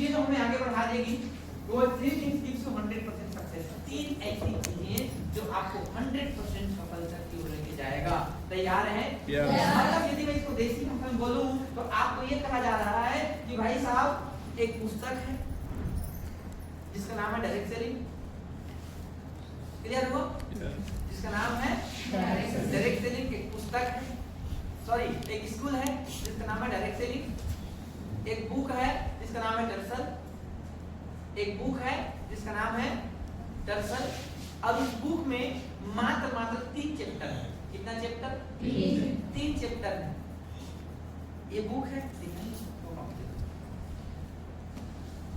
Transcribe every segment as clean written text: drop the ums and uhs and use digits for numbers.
ये जो हमें आगे बढ़ा देगी वो 3 things gives you 100% सक्सेस। 3 ऐसी चीजें जो आपको 100% सफलता की ओर लेके जाएगा। तैयार हैं? मतलब यदि मैं इसको देसी भाषा में बोलूं तो आपको ये कहा जा रहा है कि भाई साहब एक पुस्तक है जिसका नाम है डायरेक्ट सेलिंग। क्लियर हुआ? जिसका नाम है डायरेक्ट सेलिंग। एक पुस्तक है, सॉरी एक स्कूल है जिसका नाम है डायरेक्ट सेलिंग। एक बुक है जिसका नाम है दरअसल, एक बुक है जिसका नाम है दरअसल, और उस बुक में मात्र 3 चैप्टर है। कितना चैप्टर? 3 चैप्टर है। ये बुक है,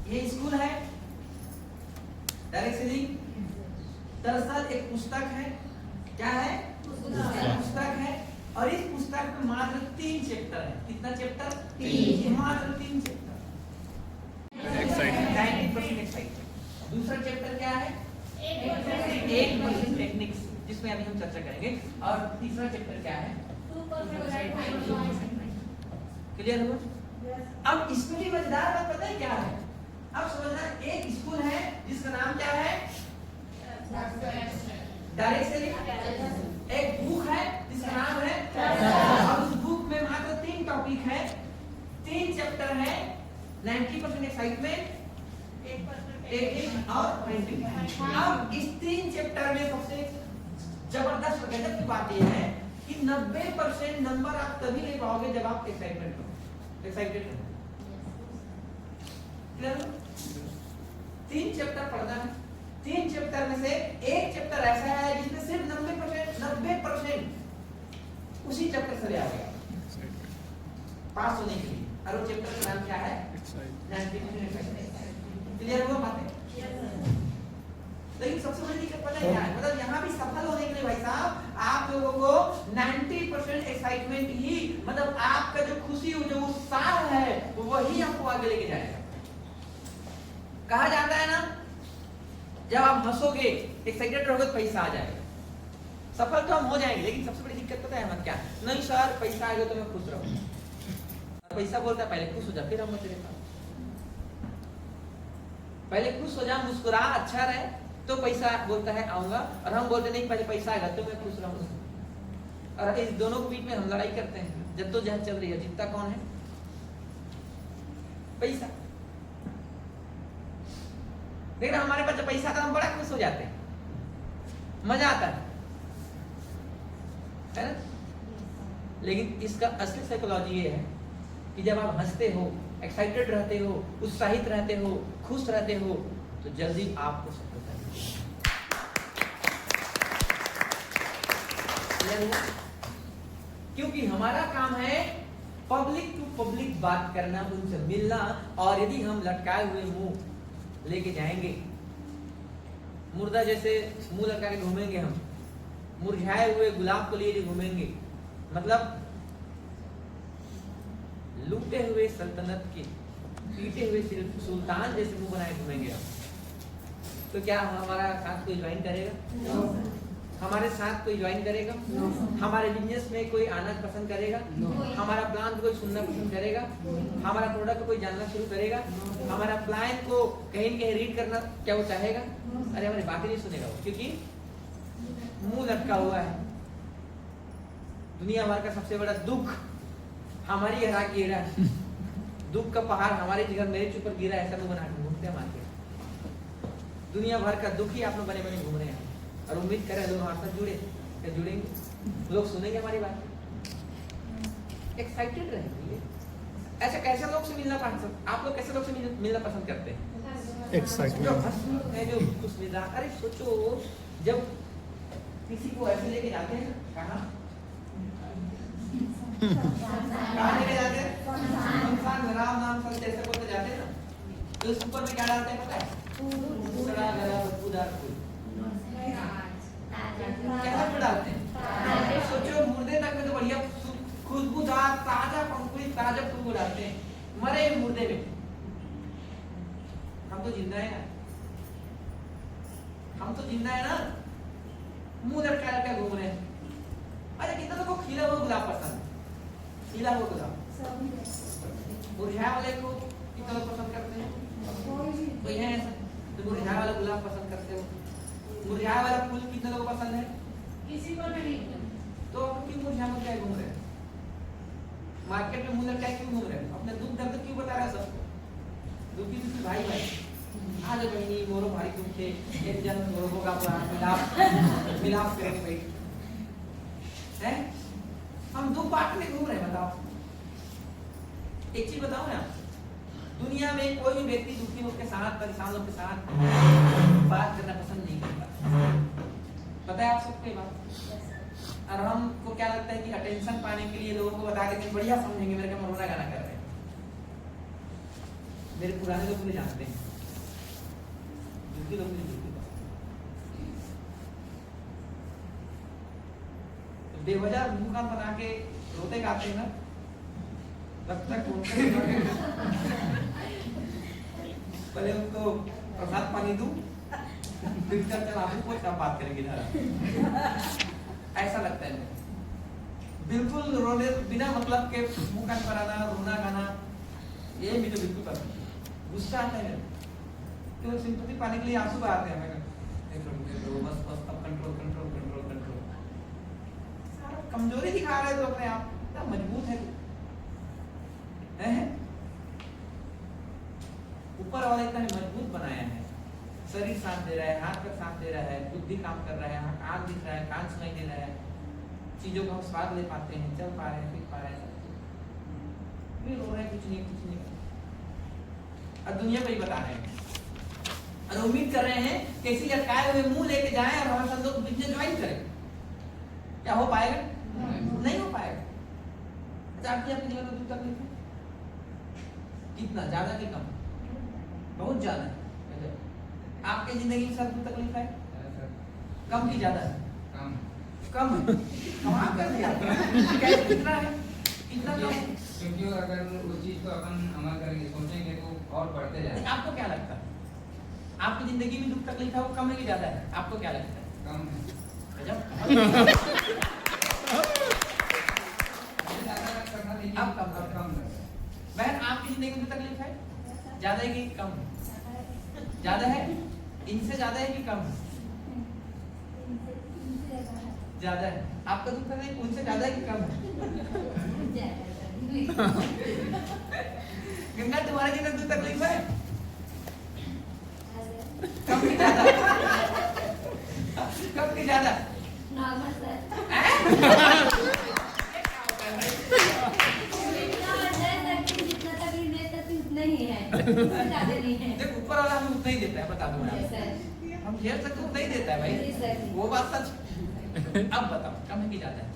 ये स्कूल है डायरेक्ट सेलिंग। दरअसल एक पुस्तक है, क्या है? पुस्तक है, और इस पुस्तक में मात्र 3 चैप्टर है। कितना चैप्टर? 3। मात्र 3 चैप्टर। 90% एक्साइटमेंट। दूसरा चैप्टर क्या है? 8% टेक्निक्स, जिसमें अभी हम चर्चा करेंगे। और तीसरा चैप्टर क्या है? 2%। क्लियर हुआ? अब इसमें भी मजेदार बात पता है क्या है? अब समझना, एक स्कूल है जिसका नाम क्या है? Direct selling. एक बुक है जिसका नाम है, और उस बुक में मात्र 3 टॉपिक है, 3 चैप्टर है। 90% एक्साइटमेंट, 8% और 20%। अब इस 3 चैप्टर में सबसे जबरदस्त और गजब की बात यह है कि 90% नंबर आप तभी ले पाओगे जब आप एक्साइटेड हो। क्लियर? 3 चैप्टर पढ़ना है। 3 चैप्टर में से एक चैप्टर ऐसा है जिसमें सिर्फ 90% उसी चैप्टर से ले आ गया पास होने के लिए। और वो चैप्टर का नाम क्या है? 90%। क्लियर हुआ बातें? लेकिन सबसे बड़ी दिक्कत पता है क्या है? मतलब यहाँ भी सफल होने के लिए भाई साहब आप लोगों को 90% एक्साइटमेंट ही, मतलब आपका जो खुशी हो, जो उत्साह है, वही आपको आगे लेके जाएगा। कहा जाता है ना, जब आप हंसोगे, एक्साइटेड रहोगे तो पैसा आ जाएगा। सफल तो हम हो जाएंगे, लेकिन सबसे बड़ी दिक्कत पता है हम क्या? नहीं सर पैसा आएगा तो मैं खुश रहूंगा। पैसा बोलता है पहले खुश हो जा, फिर हम तेरे पास। पहले खुश हो जा, मुस्कुरा, अच्छा रहे, तो पैसा बोलता है आऊंगा। और हम बोलते नहीं, पहले पैसा आएगा तो मैं खुश रहूंगा। और इस दोनों के बीच में हम लड़ाई करते हैं। जद्दोजहद चल रही है, जीतता कौन है? पैसा। लेकिन हमारे पास जब पैसा आता है हम बड़ा खुश हो जाते हैं, मजा आता है ना? लेकिन इसका असली साइकोलॉजी ये है कि जब आप हंसते हो, एक्साइटेड रहते हो, उत्साहित रहते हो, खुश रहते हो, तो जल्दी आपको सफलता मिलेगी। क्योंकि हमारा काम है पब्लिक टू पब्लिक बात करना, उनसे मिलना। और यदि हम लटकाए हुए मुंह लेके जाएंगे, मुर्दा जैसे मुंह लटका के घूमेंगे, हम मुरझाए हुए गुलाब को लिए घूमेंगे, मतलब लूटे हुए सल्तनत के पीटे हुए सुल्तान जैसे मुंह बनाए घूमेंगे, तो क्या हमारा साथ कोई ज्वाइन करेगा? हमारे साथ कोई ज्वाइन करेगा? हमारे बिजनेस में कोई आना पसंद करेगा? हमारा प्लान कोई सुनना पसंद करेगा? हमारा प्रोडक्ट कोई जानना शुरू करेगा? हमारा प्लान को कहीं कहीं रीड करना क्या वो चाहेगा? अरे हमारी बातें नहीं सुनेगा वो, क्योंकि मुंह लटका हुआ है। दुनिया भर का सबसे बड़ा दुख हमारी हरा गिरा है। दुख का पहाड़ हमारे जिगर मेरे ऊपर गिरा, ऐसा लोग बना के घूमते हैं मार्केट। दुनिया भर का दुख ही आप लोग बने बने घूम रहे हैं, और उम्मीद करें लोग हमारे साथ जुड़े, क्या जुड़ेंगे? लोग सुनेंगे हमारी बात, एक्साइटेड रहेंगे। ऐसे कैसे लोग से मिलना पसंद, आप लोग कैसे लोग से मिलना पसंद करते हैं? एक्साइटमेंट है, जो खुश मिजाज। अरे सोचो, जब किसी को ऐसे लेके जाते हैं, कहाँ लेके जाते हैं? इंसान राम नाम संत ऐसे बोलते जाते हैं ना, तो उस ऊपर में क्या डालते हैं पता है? सड़ा गला बदबूदार फूल। कैसा डालते हैं? सोचो, मुर्दे तक में तो बढ़िया खुशबूदार ताजा पंखुड़ी ताजा फूल को डालते हैं, मरे मुर्दे में। हम तो जिंदा है ना, हम तो जिंदा है ना, मुंह लटका लटका घूम रहे हैं। अरे कितना लोगों को खिला हुआ गुलाब पसंद है, खिला हुआ गुलाब। मुरझाए वाले को कितना लोग पसंद करते हैं? मुरझाया वाला फूल कितने लोगों को पसंद है? किसी को नहीं। तो क्यों मुरझा घूम रहे हैं? मार्केट में मुंह लटकाए क्यों घूम रहे हैं? अपने दुख दर्द क्यों बता रहा है सबको? दुखी दुखी भाई आज बहनी मोरो भाई दुखे एक जन मोरो का मिलाप करेंगे भाई हैं? हम दुख बांटने घूम रहे हैं। बताओ, एक चीज बताओ ना, दुनिया में कोई भी व्यक्ति दुखी लोग के साथ, परेशान लोग के साथ बात करना पसंद नहीं करता। पता है आप सबको ये बात? और हमको क्या लगता है कि अटेंशन पाने के लिए लोगों को बता के बढ़िया समझेंगे, मेरे का मरोना गाना कर रहे हैं। मेरे पुराने लोग मुझे जानते हैं, दुखी लोग मुझे दुखी तो बेवजह मुंह का बना के रोते गाते हैं ना, तब तक पहले उनको प्रसाद पानी दूं, फिर चल आपको क्या बात करेंगे ना, ऐसा लगता है। बिल्कुल रोने बिना मतलब के मुंह कान कराना, रोना गाना, ये मुझे बिल्कुल पसंद है। गुस्सा आता है तो सिंपैथी पाने के लिए आंसू बहाते हैं। बस बस अब कंट्रोल कंट्रोल कंट्रोल कंट्रोल, सारा कमजोरी दिखा रहे हो तो अपने आप, इतना मजबूत है ऊपर वाले इतना मजबूत बनाया है। शरीर साथ दे रहा है, हाथ पैर साथ दे रहा है, बुद्धि काम कर रहा है, आँख दिख रहा है, कान सुनाई दे रहा है, चीजों का हम स्वाद ले पाते हैं, चल पा रहे हैं, पीट पा रहे हैं, फिर रो रहे हैं कुछ नहीं कुछ नहीं। और दुनिया को ही बता रहे हैं और उम्मीद कर रहे हैं कि इसी लटकाए हुए मुंह लेके जाएं और हमारे साथ लोग बिजनेस ज्वाइन करें। क्या हो पाएगा? नहीं हो पाएगा। अच्छा, आपकी अपनी जीवन में दुख तकलीफ है कितना ज्यादा कि कम? बहुत ज्यादा है। आपकी जिंदगी में सब दुख तकलीफ है कम की ज्यादा है? कम है। कमाल कर दिया कैसे? कितना है? कितना कम है? क्योंकि अगर उस चीज को अपन अमल करेंगे, सोचेंगे तो और बढ़ते जाएंगे। आपको क्या लगता है आपकी जिंदगी में दुख तकलीफ है वो कम है कि ज्यादा है? आपको क्या लगता है? कम है। अब कम है। बहन, आपकी जिंदगी में तकलीफ है ज्यादा है कि कम? ज्यादा है। इनसे ज्यादा है कि कम? ज्यादा है। आपका दुख तकलीफ उनसे ज्यादा है कि कम है? गंगा, तुम्हारे जितना दुख तकलीफ है कम की ज्यादा? कम की ज्यादा? Normal sir. देख, ऊपर वाला हमें उतना ही देता है, बता दूं मैं। हम झेल सकते उतना ही देता है भाई, वो बात सच। अब बताओ, कम है कि ज्यादा है?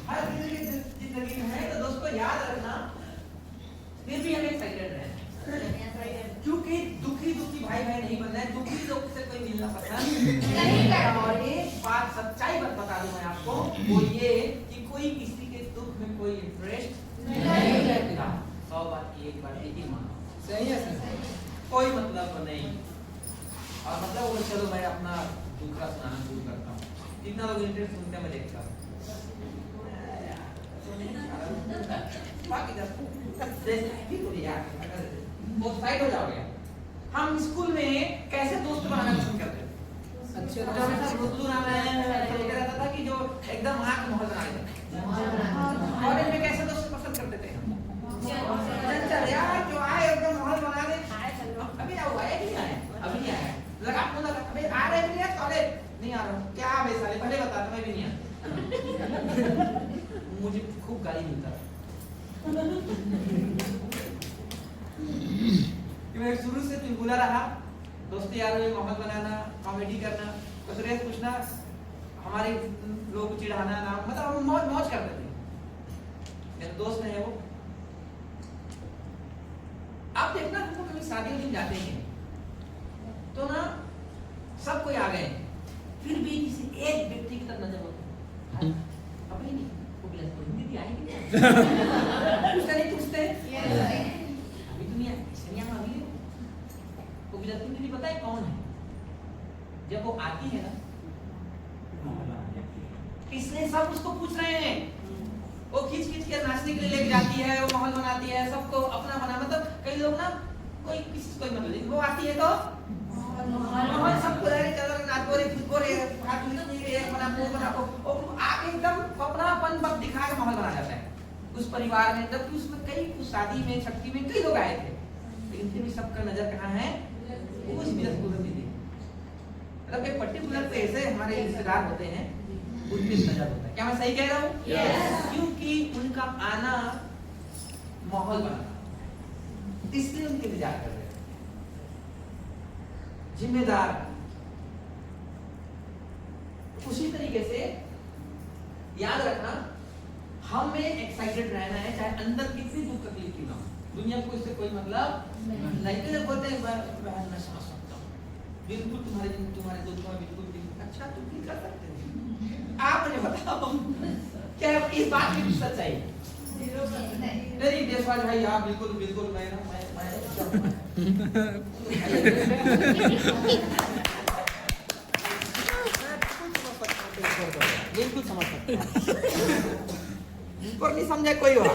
हर जिंदगी में तो दोस्तों याद रखना, फिर भी हमें एक्साइटेड रहे, क्योंकि दुखी भाई नहीं बनना है। दुखी लोग से कोई मिलना पसंद नहीं करता। और एक बात सच्चाई बता दूं मैं आपको, वो ये कि कोई किसी के दुख में कोई इंटरेस्ट नहीं लेता। 100 बात की एक बात ही मानो, सही है सर? कोई मतलब नहीं। और मतलब वो चलो मैं अपना दूसरा सुनाना शुरू करता हूँ। कितना लोग इंटरेस्ट सुनते हैं मैं देखता हूँ। वो साइड हो जाओगे। हम स्कूल में कैसे दोस्त बनाना पसंद करते हैं? रहता था कि जो एकदम आँख मोहर बना देते। कॉलेज में कैसे दोस्त पसंद करते थे? चल यार जो आए एकदम मोहर बना दे। अभी क्या हुआ है? नहीं आए, अभी नहीं आया। लगा अबे आ रहे भी नहीं कॉलेज? नहीं आ रहा हूँ। क्या बे साले, पहले बता मैं भी नहीं आया। मुझे खूब गाली मिलता था। मैं शुरू से चुलबुला रहा, दोस्ती यार में माहौल बनाना, कॉमेडी करना, कसरे पूछना, हमारे लोग चिढ़ाना ना, मतलब हम मौज करते थे। मेरे दोस्त है वो। आप देखना, हमको कभी शादी दिन जाते हैं तो ना सब कोई आ गए, फिर भी किसी एक व्यक्ति की तरफ नजर होती है। अभी नहीं वो गिलास को हिंदी आएगी पूछते नहीं पूछते अभी दुनिया इसलिए हम अभी वो गिलास को हिंदी पता है कौन है? जब वो आती है ना, इसलिए सब उसको पूछ रहे हैं। वो खींच के नाचने के लिए लेके जाती है, वो माहौल बनाती है, सबको अपना बना, मतलब कई लोग ना कोई किसी से कोई मतलब नहीं, वो आती है तो माहौल सबको लगे चलो नाच बोले किसको रे हाथ नहीं रे बना मुंह बना को आप एकदम अपनापन बस दिखा के माहौल बना जाता है उस परिवार में। जबकि उसमें कई उस शादी में छठी में कई लोग आए थे, लेकिन फिर भी सबका नजर कहाँ है, उस बिरसपुर दीदी। मतलब एक पर्टिकुलर पे ऐसे हमारे रिश्तेदार होते हैं, उस पे नजर होता है। क्या मैं सही कह रहा हूँ? क्योंकि उनका आना माहौल बना, इसलिए उनके इंतजार कर रहे हैं। जिम्मेदार उसी तरीके से याद रखना, हमें एक्साइटेड रहना है, चाहे अंदर कितनी दुख तकलीफ की ना हो, दुनिया को इससे कोई मतलब नहीं। तो बोलते हैं बहन मैं समझ सकता हूँ, बिल्कुल तुम्हारे दुख में बिल्कुल अच्छा तुम भी कर सकते हो। आप मुझे बताओ क्या इस बात की सच्चाई? नहीं देशवाल भाई आप बिल्कुल बिल्कुल मैं बिल्कुल समझ सकता हूँ। पर नहीं समझा कोई वो कुछ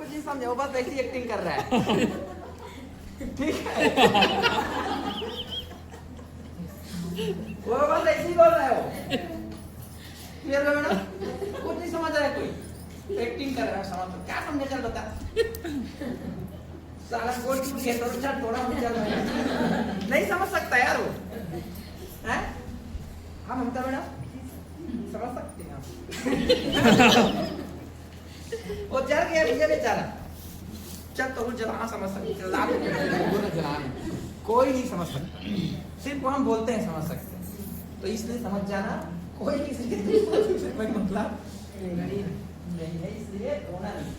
नहीं समझा, वो बस ऐसी एक्टिंग कर रहा है, ठीक है? वो बस ऐसे ही बोल रहा है, वो क्लियर है मैडम? कुछ नहीं समझ रहा है कोई, एक्टिंग कर रहा है। समझ क्या समझे, चल बता। साला गोल टूट गया तो चल थोड़ा हम चल रहा है, नहीं समझ सकता यार वो, हैं? हम ममता मैडम समझ सकते हैं आप। वो चल गया भैया बेचारा, चल तो जला समझ सकते, कोई नहीं समझ सकता, सिर्फ हम बोलते हैं समझ सकते हैं। तो इसलिए समझ जाना, कोई किसी के कोई मतलब नहीं है, इसलिए रोना नहीं।